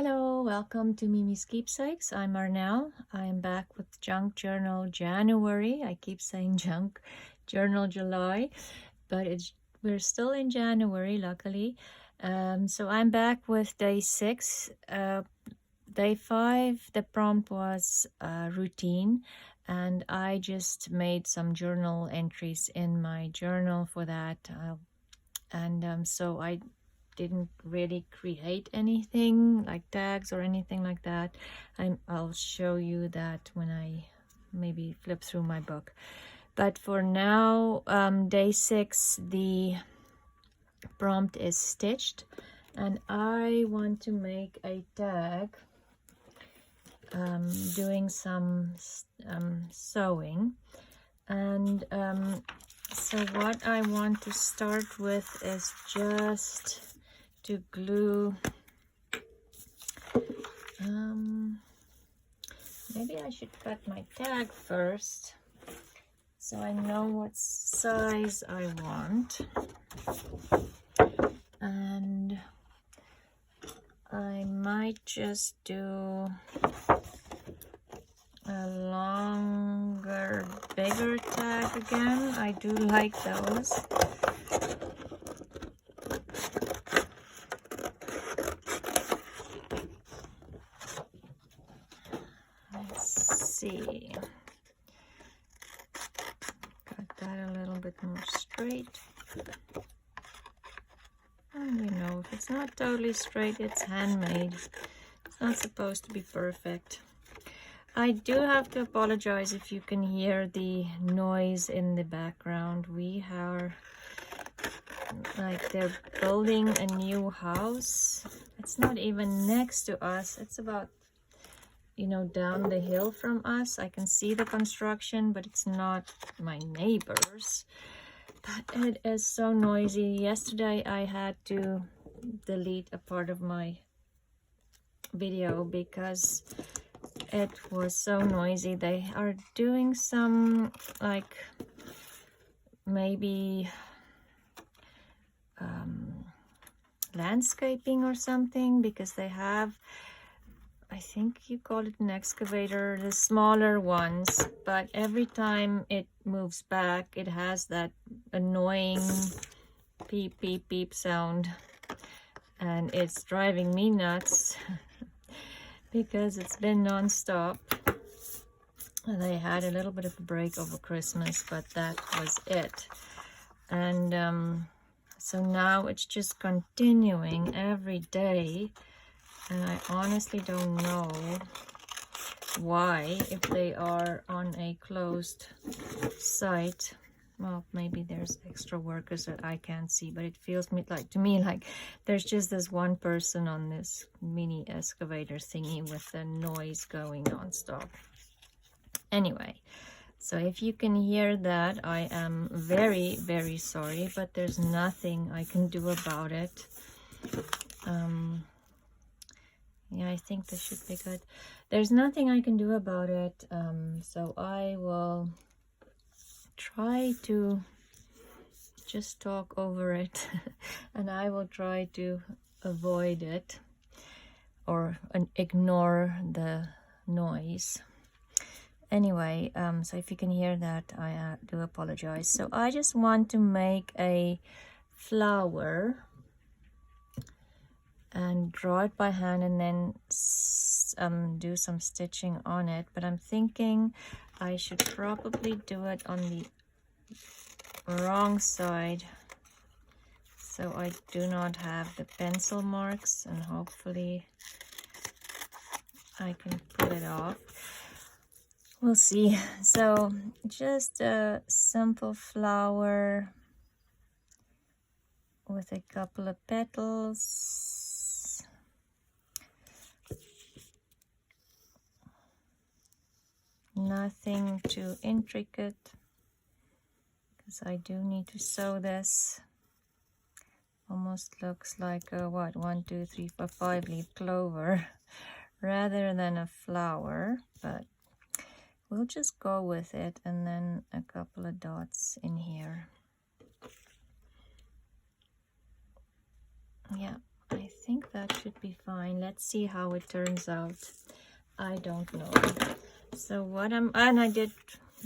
Hello, welcome to Miemie's Keepsakes. I'm Arnell. I'm back with Junk Journal January. I keep saying Junk Journal July, but we're still in January, luckily. So I'm back with day 6. Day 5, the prompt was routine, and I just made some journal entries in my journal for that. So I didn't really create anything like tags or anything like that. I'll show you that when I maybe flip through my book. But for now, day 6, the prompt is stitched, and I want to make a tag doing some sewing. And so what I want to start with is just to glue. Maybe I should cut my tag first so I know what size I want. And I might just do a longer, bigger tag again. I do like those. Let's see. Got that a little bit more straight. And you know, if it's not totally straight, it's handmade. It's not supposed to be perfect. I do have to apologize if you can hear the noise in the background. We are, like, they're building a new house. It's not even next to us. It's about, you know, down the hill from us. I can see the construction, but it's not my neighbors. But it is so noisy. Yesterday I had to delete a part of my video because it was so noisy. They are doing some, like, maybe landscaping or something, because they have, I think you call it an excavator, the smaller ones, but every time it moves back, it has that annoying beep, beep, beep sound, and it's driving me nuts because it's been non-stop. They had a little bit of a break over Christmas, but that was it. And so now it's just continuing every day. And I honestly don't know why, if they are on a closed site. Well, maybe there's extra workers that I can't see, but it feels to me like there's just this one person on this mini excavator thingy with the noise going non-stop. Anyway, so if you can hear that, I am very, very sorry, but there's nothing I can do about it. Yeah, I think this should be good. There's nothing I can do about it, so I will try to just talk over it and I will try to avoid it or ignore the noise. Anyway, so if you can hear that, I do apologize. So I just want to make a flower and draw it by hand and then do some stitching on it, but I'm thinking I should probably do it on the wrong side so I do not have the pencil marks, and hopefully I can pull it off. We'll see. So just a simple flower with a couple of petals. Nothing too intricate, because I do need to sew this. Almost looks like a, what, 1, 2, 3, 4, 5 leaf clover rather than a flower, but we'll just go with it. And then a couple of dots in here. Yeah, I think that should be fine. Let's see how it turns out. I don't know. So what and I did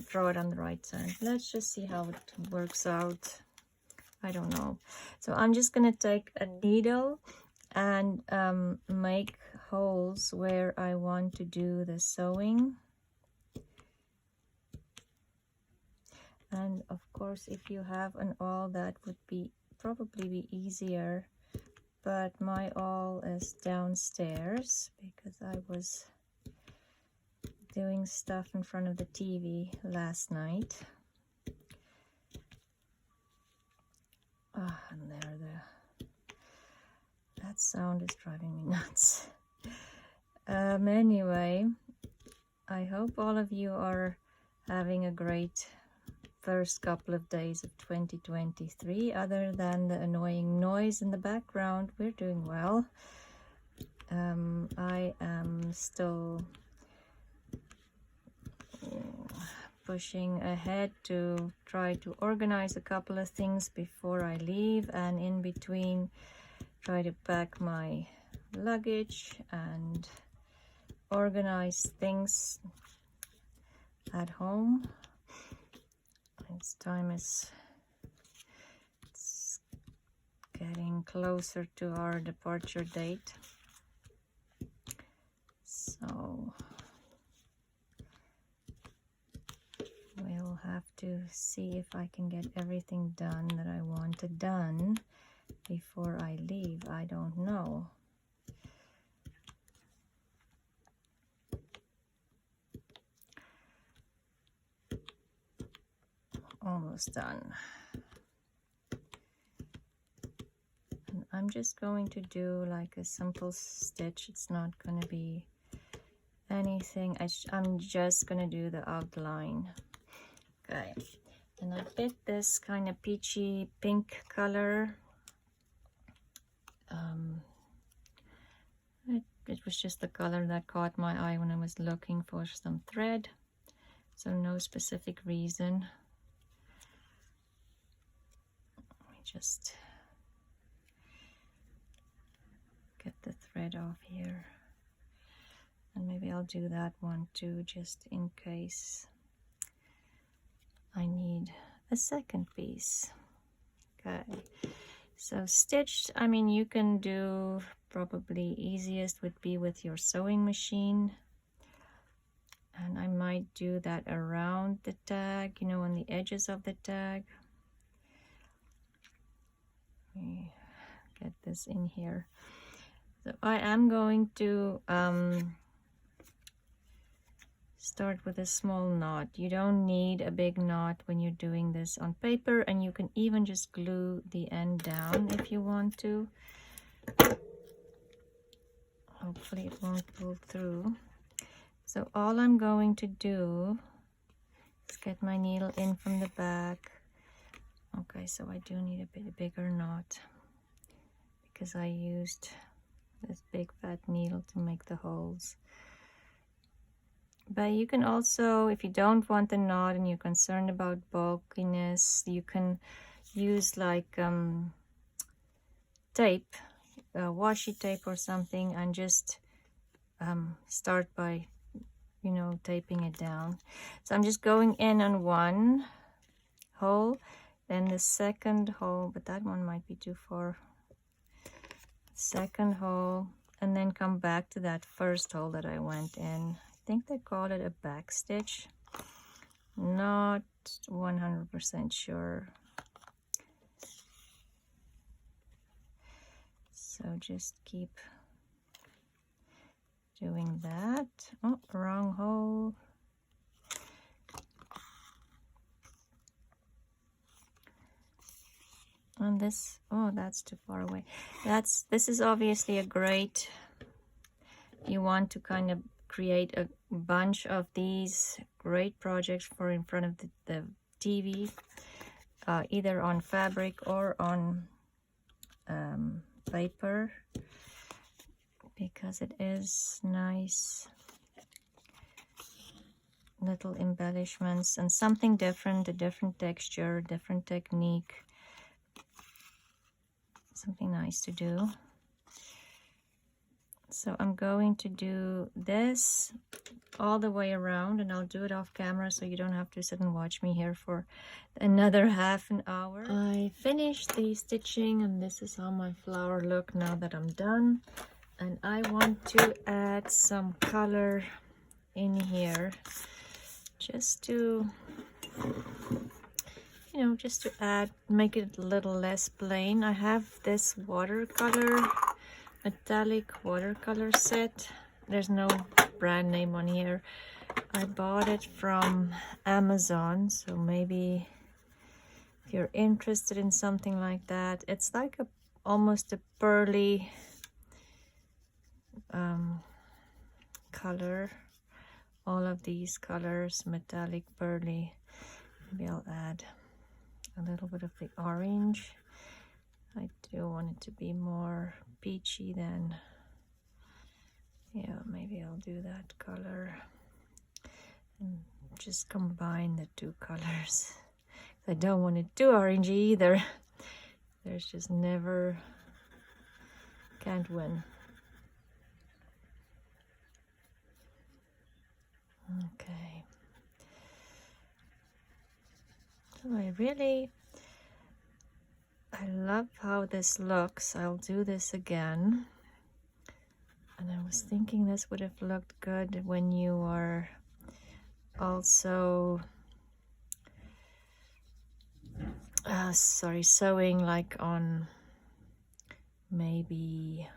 draw it on the right side. Let's just see how it works out. I don't know. So I'm just gonna take a needle and make holes where I want to do the sewing. And of course, if you have an awl, that would be probably be easier, but my awl is downstairs because I was doing stuff in front of the TV last night. And that sound is driving me nuts. Anyway, I hope all of you are having a great first couple of days of 2023. Other than the annoying noise in the background, we're doing well. I am still pushing ahead to try to organize a couple of things before I leave, and in between try to pack my luggage and organize things at home. It's getting closer to our departure date, so we'll have to see if I can get everything done that I wanted done before I leave. I don't know. Almost done. And I'm just going to do like a simple stitch. It's not going to be anything. I'm just going to do the outline. Okay. And I picked this kind of peachy pink color. It was just the color that caught my eye when I was looking for some thread. So no specific reason. Just get the thread off here, and maybe I'll do that one too, just in case I need a second piece. Okay, so stitched, I mean, you can do, probably easiest would be with your sewing machine, and I might do that around the tag, you know, on the edges of the tag. Let me get this in here. So I am going to start with a small knot. You don't need a big knot when you're doing this on paper, and you can even just glue the end down if you want to. Hopefully it won't pull through. So all I'm going to do is get my needle in from the back. Okay, so I do need a bit bigger knot because I used this big fat needle to make the holes. But you can also, if you don't want the knot and you're concerned about bulkiness, you can use like tape, washi tape or something, and just start by, you know, taping it down. So I'm just going in on one hole, then the second hole, but that one might be too far. Second hole, and then come back to that first hole that I went in. I think they call it a back stitch. Not 100% sure. So just keep doing that. Oh, wrong hole. And this, oh, that's too far away. This is obviously a great, you want to kind of create a bunch of these great projects for in front of the TV, either on fabric or on paper, because it is nice little embellishments and something different, a different texture, different technique. Something nice to do. So I'm going to do this all the way around, and I'll do it off camera so you don't have to sit and watch me here for another half an hour. I finished the stitching, and this is how my flower look now that I'm done. And I want to add some color in here just to, you know, just to add, make it a little less plain. I have this watercolor, metallic watercolor set. There's no brand name on here. I bought it from Amazon, so maybe if you're interested in something like that. It's like a almost a pearly color. All of these colors, metallic, pearly. Maybe I'll add a little bit of the orange. I do want it to be more peachy than, yeah, maybe I'll do that color and just combine the two colors. I don't want it too orangey either. There's just never, can't win. Okay. So I love how this looks. I'll do this again. And I was thinking this would have looked good when you are also sewing like on maybe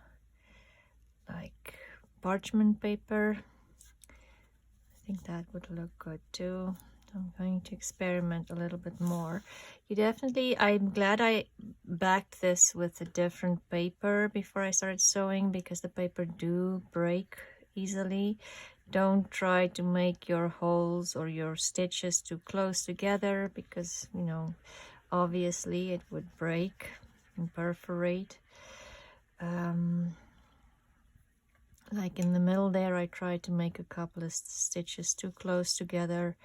like parchment paper. I think that would look good too. I'm going to experiment a little bit more. I'm glad I backed this with a different paper before I started sewing, because the paper do break easily. Don't try to make your holes or your stitches too close together, because, you know, obviously it would break and perforate. Like in the middle there, I tried to make a couple of stitches too close together.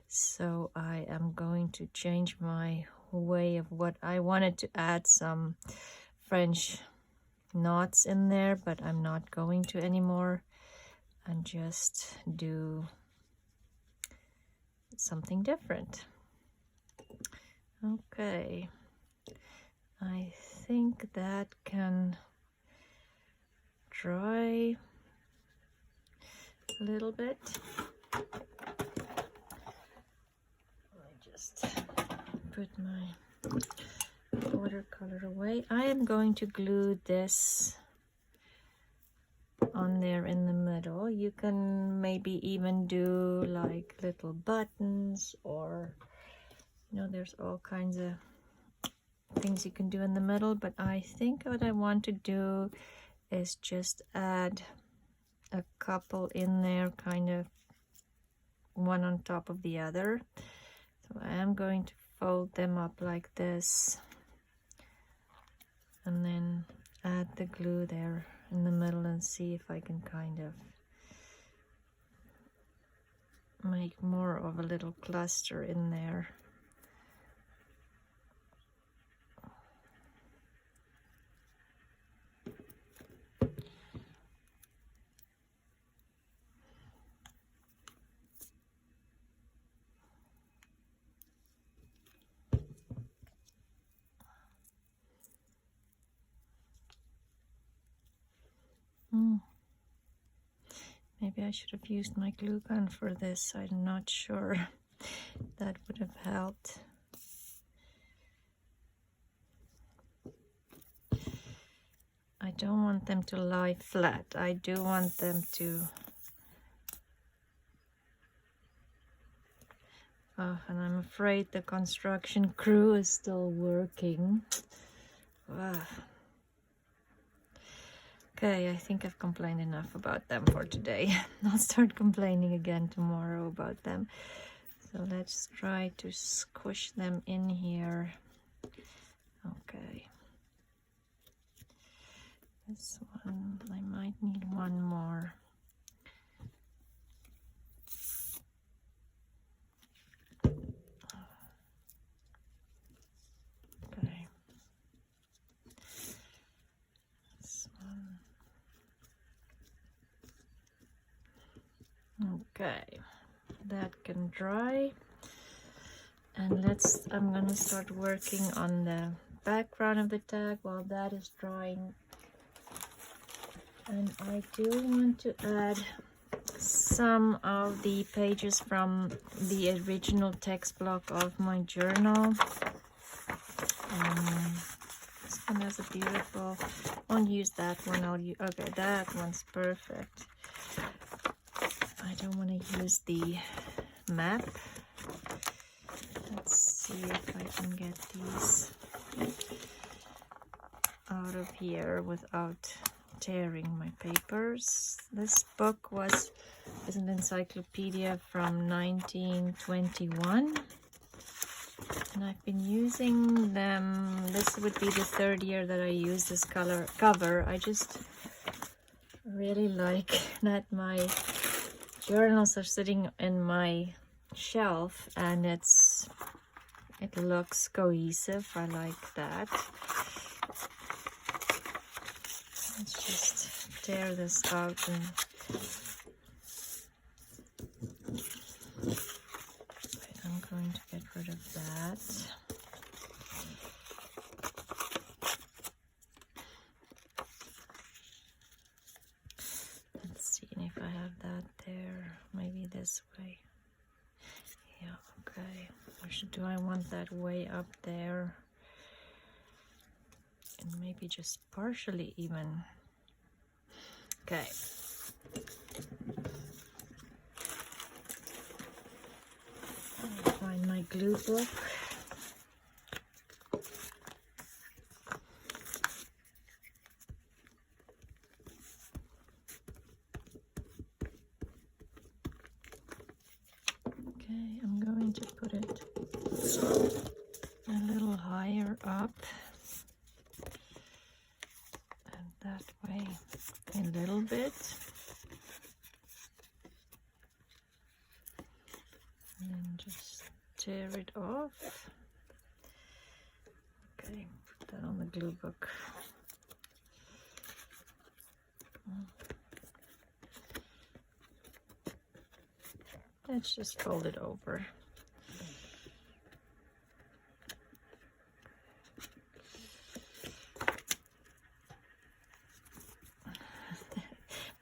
So I am going to change my way of what I wanted to add some French knots in there, but I'm not going to anymore, and just do something different. Okay, I think that can dry a little bit. Just put my watercolor away. I am going to glue this on there in the middle. You can maybe even do like little buttons, or, you know, there's all kinds of things you can do in the middle, but I think what I want to do is just add a couple in there, kind of one on top of the other. So I am going to fold them up like this, and then add the glue there in the middle and see if I can kind of make more of a little cluster in there. Maybe I should have used my glue gun for this. I'm not sure. That would have helped. I don't want them to lie flat. I do want them to... Oh, and I'm afraid the construction crew is still working. Okay, I think I've complained enough about them for today. I'll start complaining again tomorrow about them. So let's try to squish them in here. Okay. This one, I might need one more. Okay. This one. Okay, that can dry. And I'm gonna start working on the background of the tag while that is drying. And I do want to add some of the pages from the original text block of my journal. This one has a beautiful, I won't use that one, okay, that one's perfect. I don't want to use the map. Let's see if I can get these out of here without tearing my papers. This book is an encyclopedia from 1921, and I've been using them. This would be the third year that I use this cover. I just really like that my journals are sitting in my shelf and it looks cohesive. I like that. Let's just tear this out and I'm going to get rid of that. Let's see if I have that there. Maybe this way. Yeah, okay. Or do I want that way up there? And maybe just partially even. Okay. I'll find my glue book. Okay, I'm going to put it a little higher up. And that way a little bit. And then just tear it off. Okay, put that on the glue book. Let's just fold it over.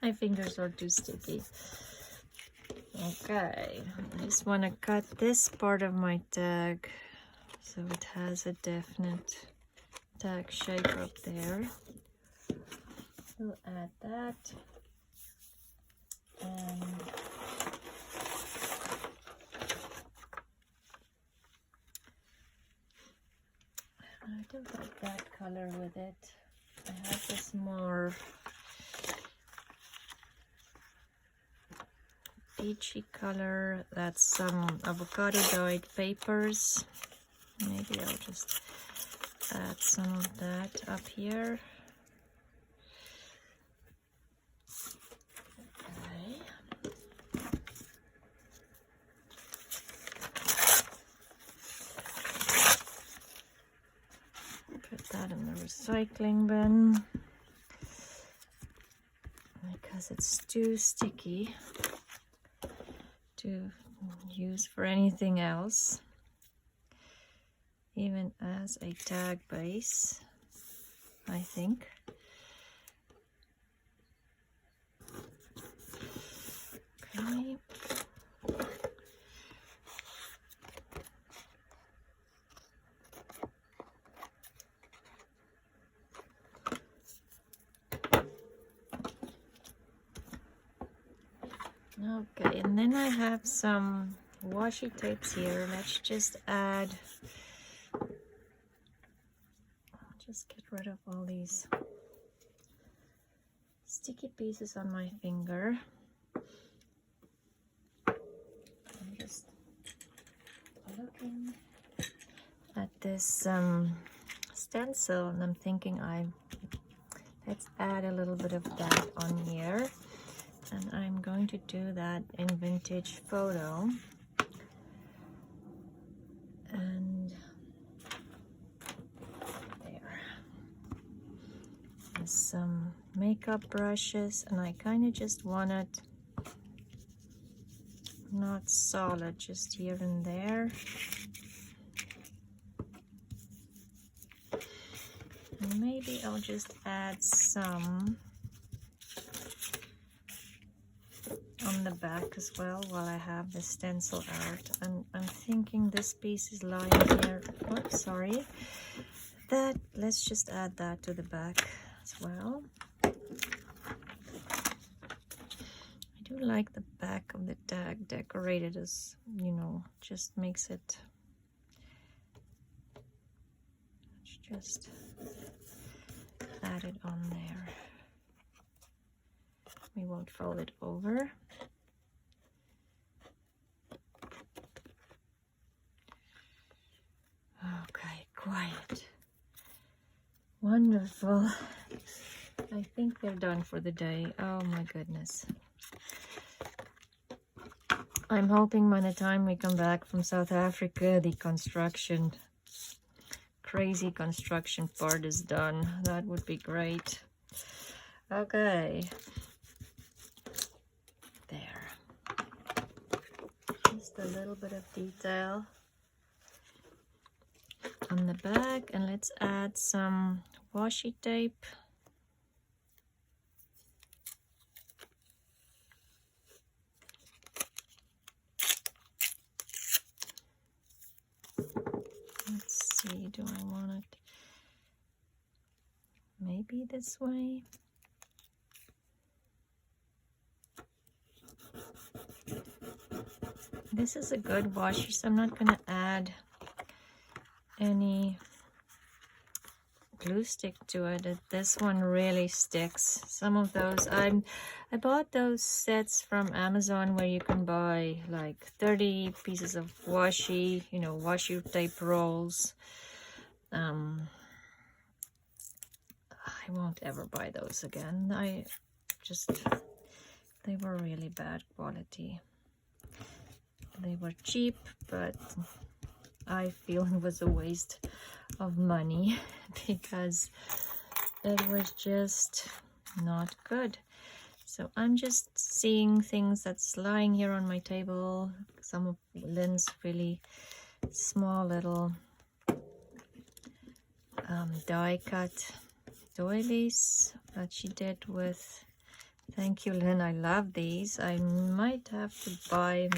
My fingers are too sticky. Okay, I just want to cut this part of my tag so it has a definite tag shape up there. We'll add that. And I don't like that color with it. I have this more peachy color. That's some avocado dyed papers. Maybe I'll just add some of that up here. That in the recycling bin because it's too sticky to use for anything else, even as a tag base, I think. Okay. Okay, and then I have some washi tapes here. Let's just add, I'll just get rid of all these sticky pieces on my finger. I'm just looking at this stencil and I'm thinking let's add a little bit of that on here. And I'm going to do that in Vintage Photo. And there. There's some makeup brushes, and I kind of just want it not solid, just here and there. And maybe I'll just add some on the back as well while I have the stencil out. And I'm thinking this piece is lying here. Oh, sorry. That, let's just add that to the back as well. I do like the back of the tag decorated, as you know, just makes it. Let's just add it on there. We won't fold it over. Okay, quiet. Wonderful. I think they're done for the day. Oh my goodness. I'm hoping by the time we come back from South Africa, the crazy construction part is done. That would be great. Okay. There. Just a little bit of detail on the back, and let's add some washi tape. Let's see, do I want it maybe this way? This is a good washi, so I'm not going to add any glue stick to it. This one really sticks. Some of those, I bought those sets from Amazon where you can buy like 30 pieces of washi, you know, washi tape rolls. I won't ever buy those again. They were really bad quality. They were cheap, but I feel it was a waste of money because it was just not good. So I'm just seeing things that's lying here on my table. Some of Lynn's really small little die cut doilies that she did with. Thank you, Lynn. I love these. I might have to buy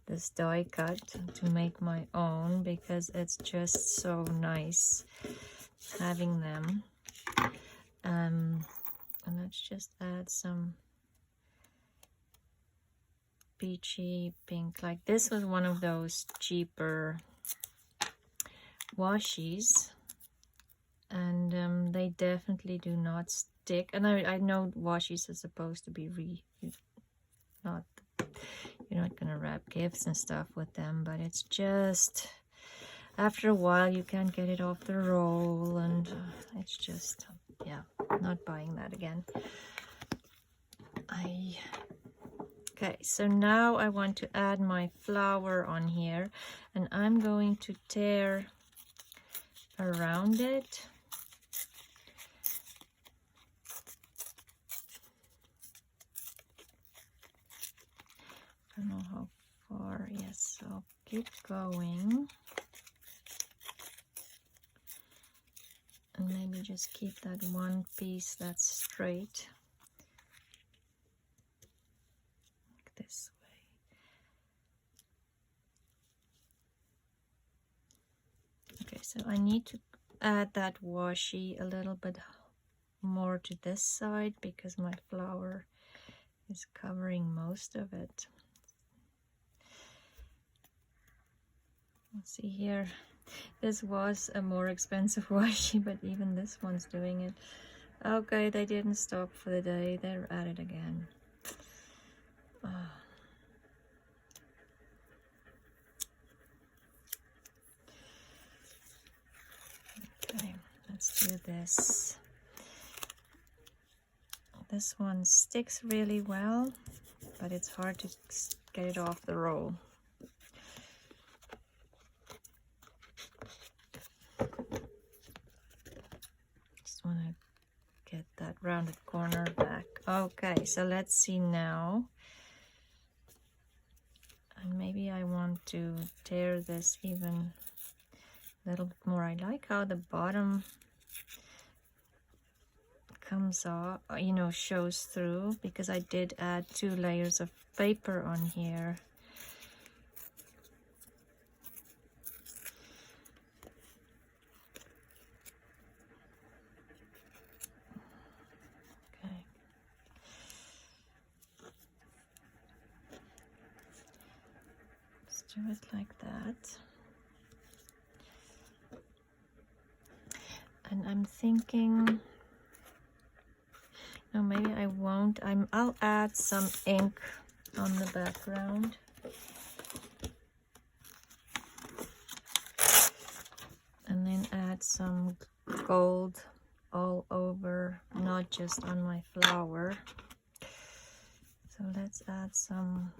this die cut to make my own because it's just so nice having them. And let's just add some peachy pink. Like this was one of those cheaper washies, and they definitely do not stick. And I know washies are supposed to be not, you're not gonna wrap gifts and stuff with them, but it's just after a while you can't get it off the roll, and it's just, yeah, not buying that again. Okay, so now I want to add my flower on here, and I'm going to tear around it. I don't know how far. Yes, I'll keep going. And maybe just keep that one piece that's straight. Like this way. Okay, so I need to add that washi a little bit more to this side because my flower is covering most of it. Let's see here. This was a more expensive washi, but even this one's doing it. Okay, they didn't stop for the day. They're at it again. Okay, let's do this. This one sticks really well, but it's hard to get it off the roll. Just want to get that rounded corner back. Okay, so let's see now. And maybe I want to tear this even a little bit more. I like how the bottom comes off, you know, shows through, because I did add 2 layers of paper on here. Okay. Let's do it like that. And I'm thinking, no, maybe I won't. I'll add some ink on the background. And then add some gold all over, not just on my flower. So let's add some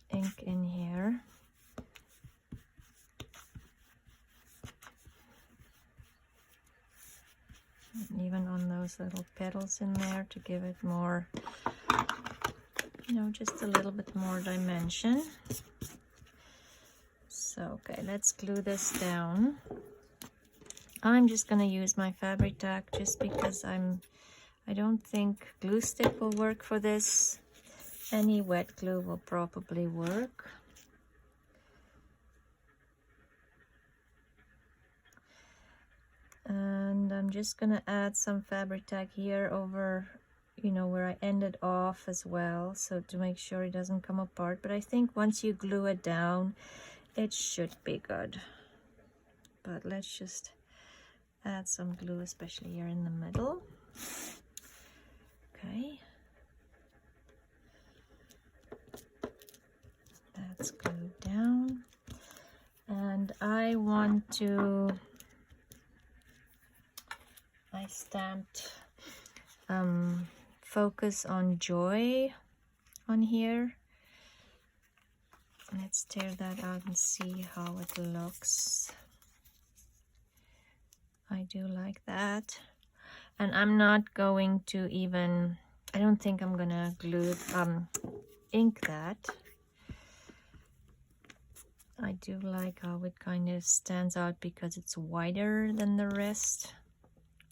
ink in here. Even on those little petals in there to give it more, you know, just a little bit more dimension. So, okay, let's glue this down. I'm just gonna use my fabric tack just because I don't think glue stick will work for this. Any wet glue will probably work. And I'm just gonna add some fabric tack here over, you know, where I ended off as well, so to make sure it doesn't come apart. But I think once you glue it down, it should be good. But let's just add some glue, especially here in the middle. Okay. That's glued down. And I stamped focus on joy on here. Let's tear that out and see how it looks. I do like that. And I'm not going to even, I don't think I'm gonna glue ink that. I do like how it kind of stands out because it's wider than the rest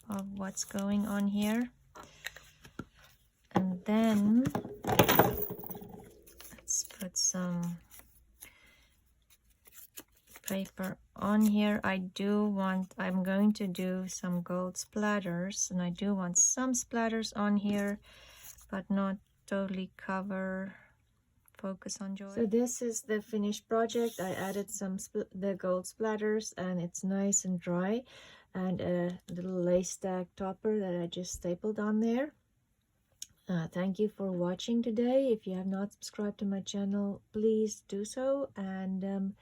of what's going on here. And then let's put some paper on here. I'm going to do some gold splatters, and I do want some splatters on here, but not totally cover focus on joy. So this is the finished project. I added the gold splatters, and it's nice and dry, and a little lace tag topper that I just stapled on there. Thank you for watching today. If you have not subscribed to my channel, please do so, and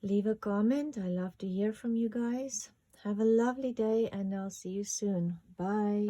leave a comment. I love to hear from you guys. Have a lovely day, and I'll see you soon. Bye.